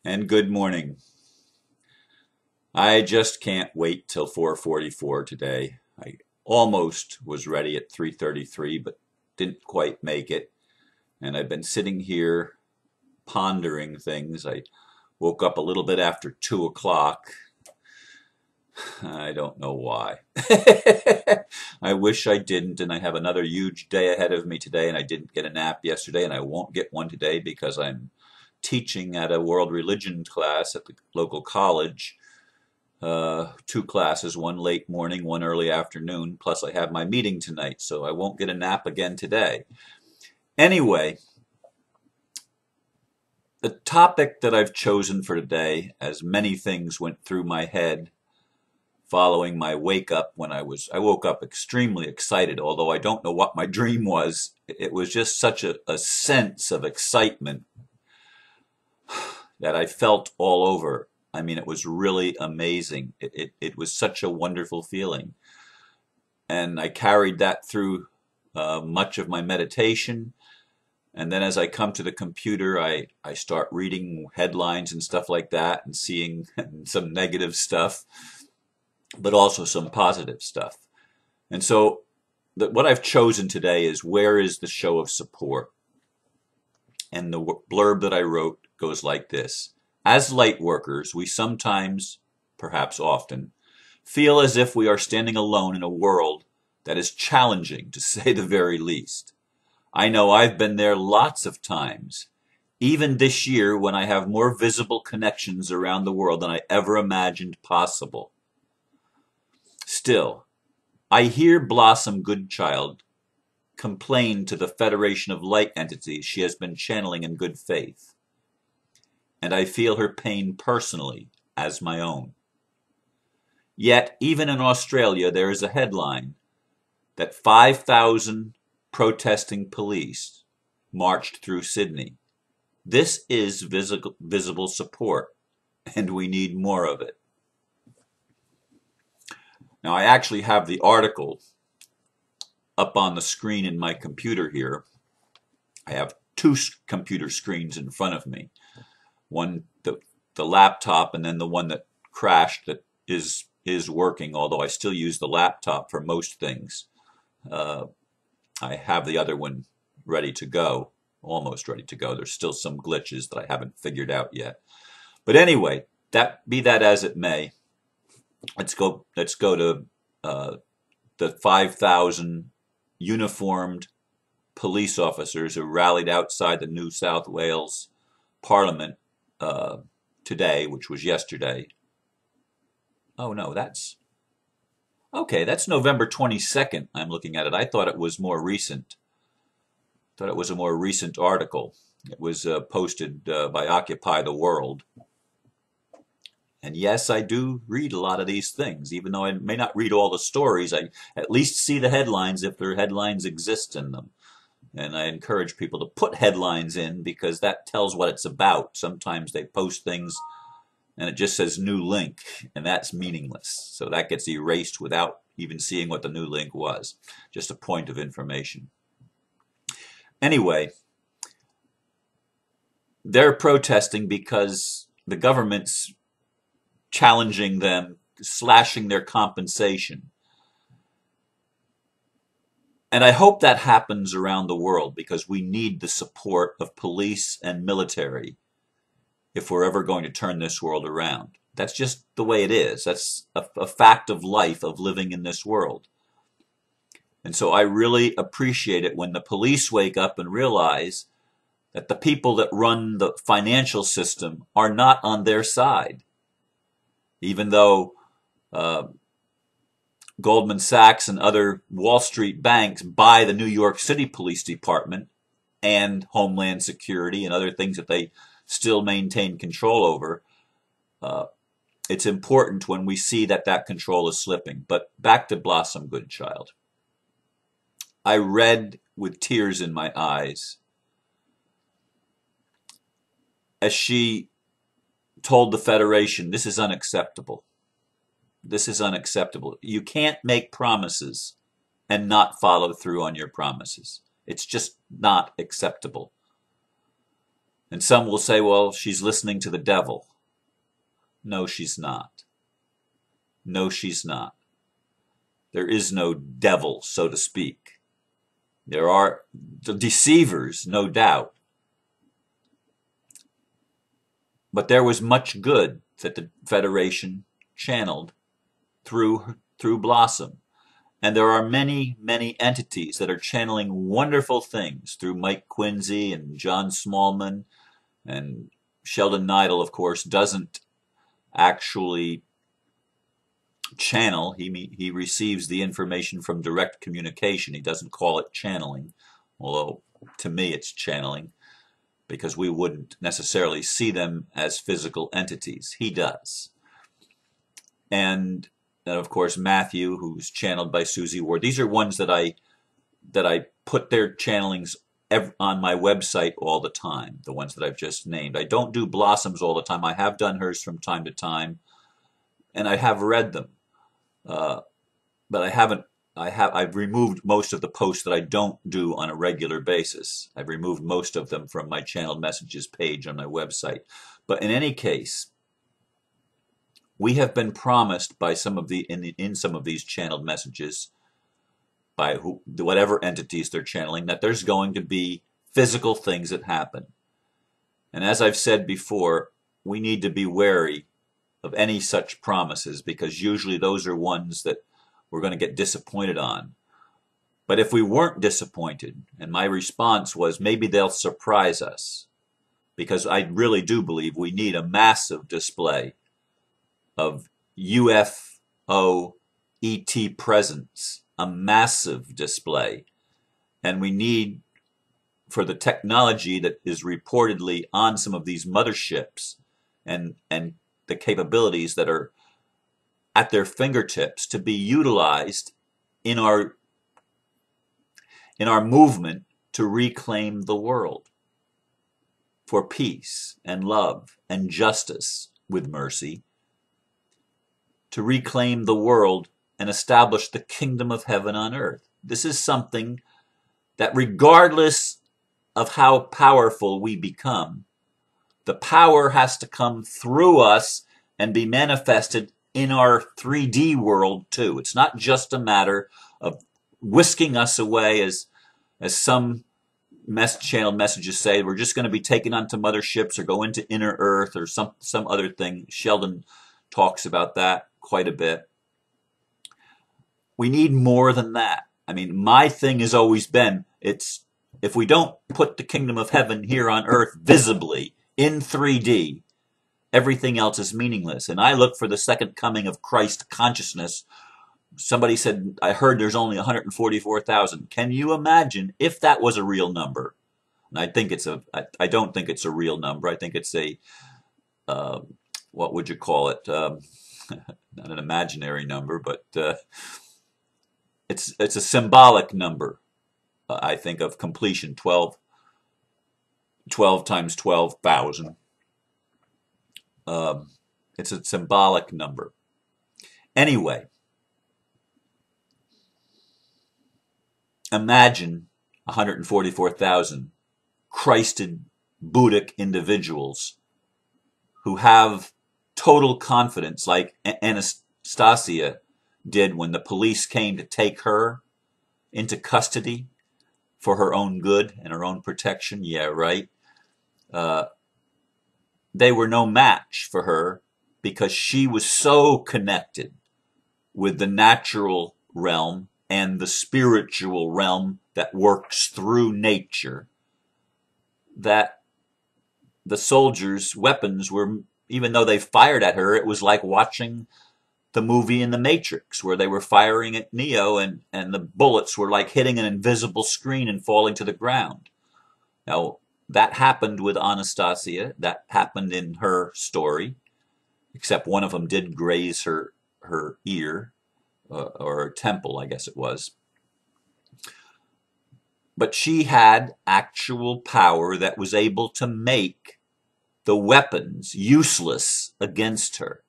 And good morning. I just can't wait till 4:44 today. I almost was ready at 3:33, but didn't quite make it. And I've been sitting here pondering things. I woke up a little bit after 2 o'clock. I don't know why. I wish I didn't, and I have another huge day ahead of me today, and I didn't get a nap yesterday, and I won't get one today because I'm teaching at a world religion class at the local college. Two classes, one late morning, one early afternoon, plus I have my meeting tonight, so I won't get a nap again today. Anyway, the topic that I've chosen for today, as many things went through my head following my wake up when I woke up extremely excited, although I don't know what my dream was. It was just such a sense of excitement that I felt all over. I mean, it was really amazing. It was such a wonderful feeling. And I carried that through much of my meditation. And then as I come to the computer, I start reading headlines and stuff like that and seeing some negative stuff, but also some positive stuff. And so what I've chosen today is, where is the show of support? And the blurb that I wrote goes like this. As light workers, we sometimes, perhaps often, feel as if we are standing alone in a world that is challenging, to say the very least. I know I've been there lots of times, even this year when I have more visible connections around the world than I ever imagined possible. Still, I hear Blossom Goodchild complain to the Federation of Light entities she has been channeling in good faith, and I feel her pain personally as my own. Yet, even in Australia, there is a headline that 5,000 protesting police marched through Sydney. This is visible support, and we need more of it. Now, I actually have the article up on the screen in my computer here. I have two computer screens in front of me. One, the laptop, and then the one that crashed that is working, although I still use the laptop for most things. I have the other one ready to go, almost ready to go. There's still some glitches that I haven't figured out yet. But anyway, be that as it may, let's go to the 5,000 uniformed police officers who rallied outside the New South Wales Parliament today, which was yesterday. Oh no, that's November 22nd. I'm looking at it. I thought it was more recent. I thought it was a more recent article. It was posted by Occupy the World. And yes, I do read a lot of these things. Even though I may not read all the stories, I at least see the headlines if their headlines exist in them. And I encourage people to put headlines in, because that tells what it's about. Sometimes they post things and it just says new link, and that's meaningless. So that gets erased without even seeing what the new link was. Just a point of information. Anyway, they're protesting because the government's challenging them, slashing their compensation. And I hope that happens around the world, because we need the support of police and military if we're ever going to turn this world around. That's just the way it is. That's a fact of life, of living in this world. And so I really appreciate it when the police wake up and realize that the people that run the financial system are not on their side. Even though Goldman Sachs and other Wall Street banks buy the New York City Police Department and Homeland Security and other things that they still maintain control over, it's important when we see that control is slipping. But back to Blossom Goodchild. I read with tears in my eyes as she told the Federation, this is unacceptable. This is unacceptable. You can't make promises and not follow through on your promises. It's just not acceptable. And some will say, well, she's listening to the devil. No, she's not. No, she's not. There is no devil, so to speak. There are the deceivers, no doubt. But there was much good that the Federation channeled through Blossom. And there are many, many entities that are channeling wonderful things through Mike Quincy and John Smallman. And Sheldon Neidl, of course, doesn't actually channel. He receives the information from direct communication. He doesn't call it channeling, although to me it's channeling, because we wouldn't necessarily see them as physical entities. He does. And then, of course, Matthew, who's channeled by Susie Ward. These are ones that I put their channelings on my website all the time, the ones that I've just named. I don't do Blossom's all the time. I have done hers from time to time, and I have read them. But I haven't. I've removed most of the posts that I don't do on a regular basis. I've removed most of them from my channeled messages page on my website. But in any case, we have been promised by some of in some of these channeled messages, by whatever entities they're channeling, that there's going to be physical things that happen. And as I've said before, we need to be wary of any such promises, because usually those are ones that we're going to get disappointed on. But if we weren't disappointed, and my response was, maybe they'll surprise us, because I really do believe we need a massive display of UFO ET presence, a massive display. And we need, for the technology that is reportedly on some of these motherships and the capabilities that are at their fingertips, to be utilized in our movement to reclaim the world for peace and love and justice with mercy, to reclaim the world and establish the kingdom of heaven on earth. This is something that, regardless of how powerful we become, the power has to come through us and be manifested in our 3D world too. It's not just a matter of whisking us away, as some channeled messages say, we're just going to be taken onto motherships or go into inner earth or some other thing. Sheldon talks about that quite a bit. We need more than that. I mean, my thing has always been, if we don't put the kingdom of heaven here on earth visibly in 3D, everything else is meaningless. And I look for the second coming of Christ consciousness. Somebody said, I heard there's only 144,000. Can you imagine if that was a real number? And I don't think it's a real number. I think it's a, what would you call it? Not an imaginary number, but it's a symbolic number, I think, of completion. 12 times 12,000. It's a symbolic number. Anyway, imagine 144,000 Christed Buddhic individuals who have total confidence, like Anastasia did when the police came to take her into custody for her own good and her own protection. Yeah, right. They were no match for her, because she was so connected with the natural realm and the spiritual realm that works through nature, that the soldiers' weapons were, even though they fired at her, it was like watching the movie in The Matrix, where they were firing at Neo and the bullets were like hitting an invisible screen and falling to the ground. Now, that happened with Anastasia. That happened in her story, except one of them did graze her ear, or her temple, I guess it was. But she had actual power that was able to make the weapons useless against her.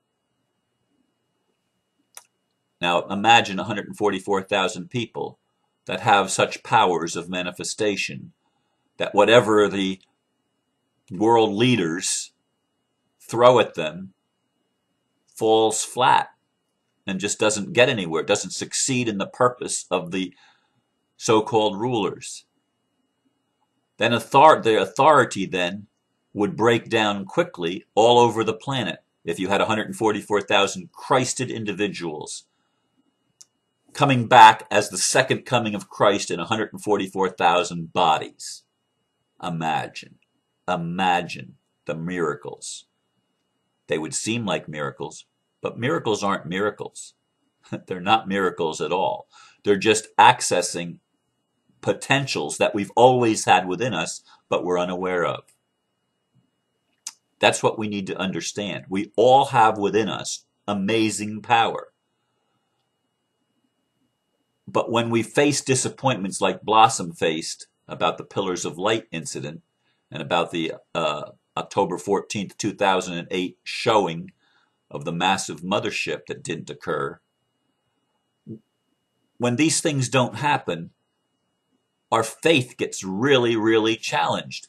Now imagine 144,000 people that have such powers of manifestation, that whatever the world leaders throw at them falls flat and just doesn't get anywhere, doesn't succeed in the purpose of the so-called rulers. Then the authority then would break down quickly all over the planet if you had 144,000 Christed individuals coming back as the second coming of Christ in 144,000 bodies. Imagine the miracles. They would seem like miracles, but miracles aren't miracles. They're not miracles at all. They're just accessing potentials that we've always had within us, but we're unaware of. That's what we need to understand. We all have within us amazing power. But when we face disappointments like Blossom faced about the Pillars of Light incident and about the October 14th, 2008 showing of the massive mothership that didn't occur, when these things don't happen, our faith gets really, really challenged.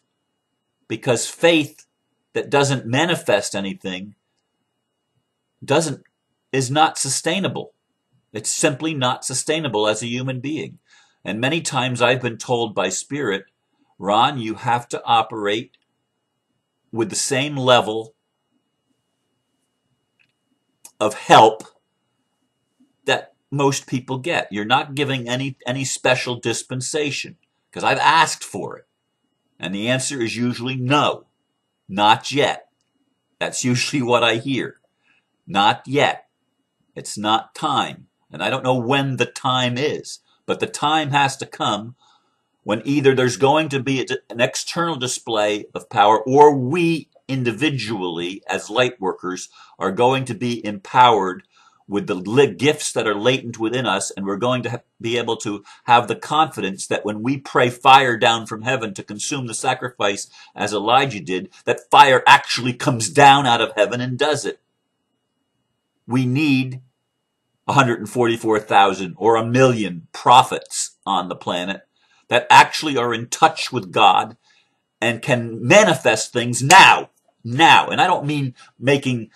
Because faith that doesn't manifest anything is not sustainable. It's simply not sustainable as a human being. And many times I've been told by Spirit, Ron, you have to operate with the same level of help that most people get. You're not giving any special dispensation, because I've asked for it. And the answer is usually no, not yet. That's usually what I hear. Not yet. It's not time. And I don't know when the time is, but the time has to come when either there's going to be an external display of power, or we individually as light workers are going to be empowered with the gifts that are latent within us, and we're going to be able to have the confidence that when we pray fire down from heaven to consume the sacrifice as Elijah did, that fire actually comes down out of heaven and does it. We need 144,000 or 1 million prophets on the planet that actually are in touch with God and can manifest things now. And I don't mean making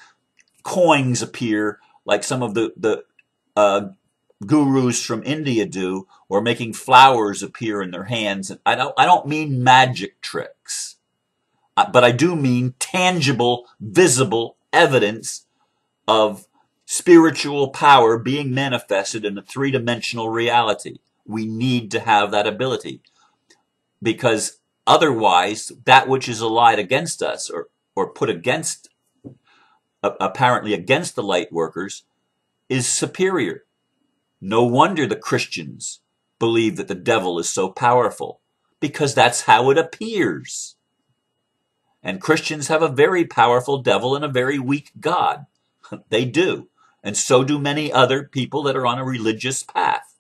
coins appear like some of the gurus from India do, or making flowers appear in their hands. And I don't mean magic tricks, but I do mean tangible, visible evidence of spiritual power being manifested in a three-dimensional reality. We need to have that ability, because otherwise that which is allied against us, or put against, apparently against the light workers, is superior. No wonder the Christians believe that the devil is so powerful, because that's how it appears. And Christians have a very powerful devil and a very weak God. They do. And so do many other people that are on a religious path.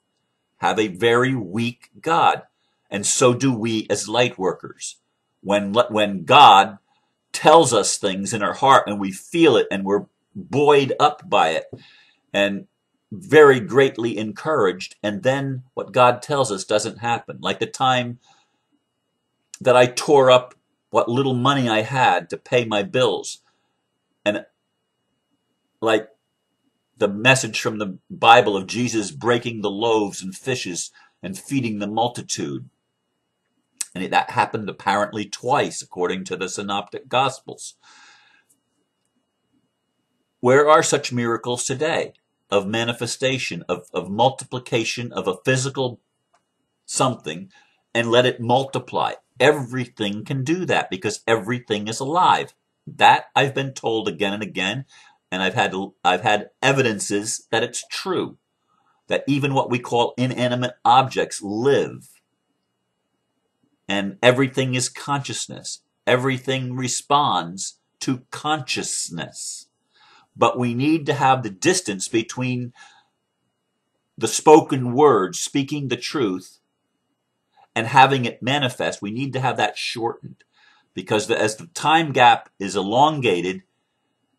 Have a very weak God. And so do we as light workers. When God tells us things in our heart and we feel it and we're buoyed up by it and very greatly encouraged, and then what God tells us doesn't happen. Like the time that I tore up what little money I had to pay my bills, and like the message from the Bible of Jesus breaking the loaves and fishes and feeding the multitude. And that happened apparently twice, according to the Synoptic Gospels. Where are such miracles today of manifestation, of multiplication of a physical something, and let it multiply? Everything can do that because everything is alive. That I've been told again and again, and I've had evidences that it's true, that even what we call inanimate objects live. And everything is consciousness. Everything responds to consciousness. But we need to have the distance between the spoken word, speaking the truth, and having it manifest. We need to have that shortened, because as the time gap is elongated,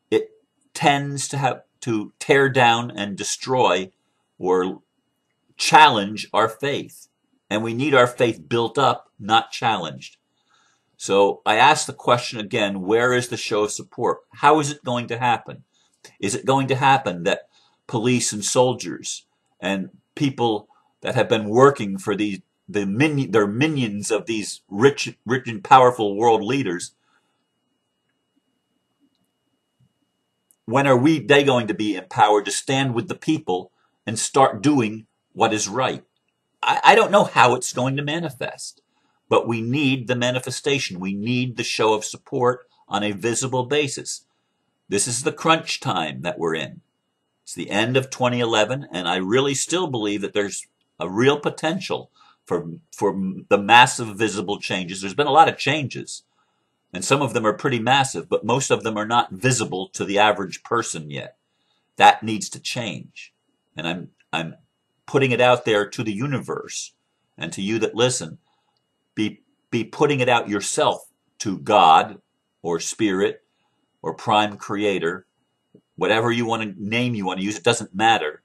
it tends to tear down and destroy or challenge our faith. And we need our faith built up, not challenged. So I ask the question again, where is the show of support? How is it going to happen? Is it going to happen that police and soldiers and people that have been working for they're minions of these rich and powerful world leaders, when are they going to be empowered to stand with the people and start doing what is right? I don't know how it's going to manifest, but we need the manifestation. We need the show of support on a visible basis. This is the crunch time that we're in. It's the end of 2011, and I really still believe that there's a real potential for the massive visible changes. There's been a lot of changes, and some of them are pretty massive, but most of them are not visible to the average person yet. That needs to change. And I'm putting it out there to the universe and to you that listen. Be putting it out yourself to God or Spirit or Prime Creator, whatever you want to name you want to use, it doesn't matter.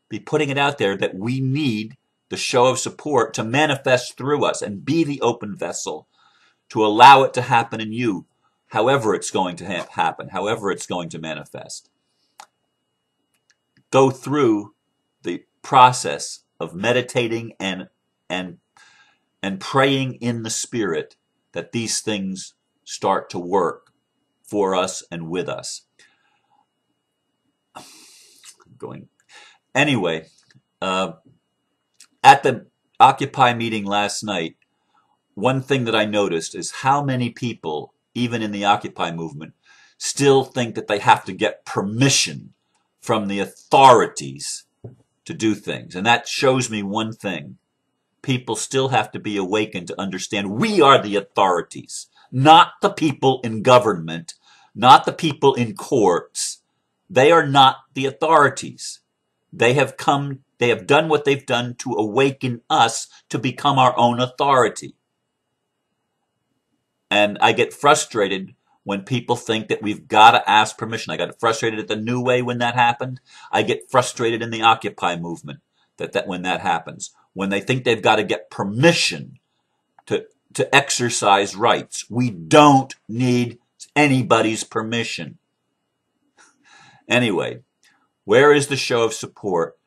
Be putting it out there that we need the show of support to manifest through us and be the open vessel to allow it to happen in you, however it's going to happen, however it's going to manifest. Go through the process of meditating and praying in the Spirit that these things start to work for us and with us. Anyway, at the Occupy meeting last night, one thing that I noticed is how many people, even in the Occupy movement, still think that they have to get permission from the authorities to do things. And that shows me one thing. People still have to be awakened to understand we are the authorities, not the people in government, not the people in courts. They are not the authorities. They have done what they've done to awaken us to become our own authority. And I get frustrated when people think that we've got to ask permission. I got frustrated at the New Way when that happened. I get frustrated in the Occupy movement that when that happens. When they think they've got to get permission to exercise rights. We don't need anybody's permission. Anyway, where is the show of support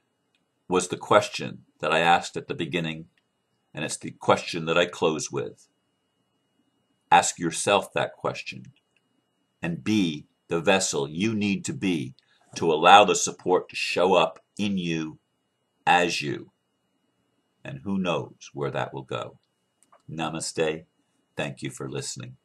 was the question that I asked at the beginning, and it's the question that I close with. Ask yourself that question and be the vessel you need to be to allow the support to show up in you as you. And who knows where that will go. Namaste. Thank you for listening.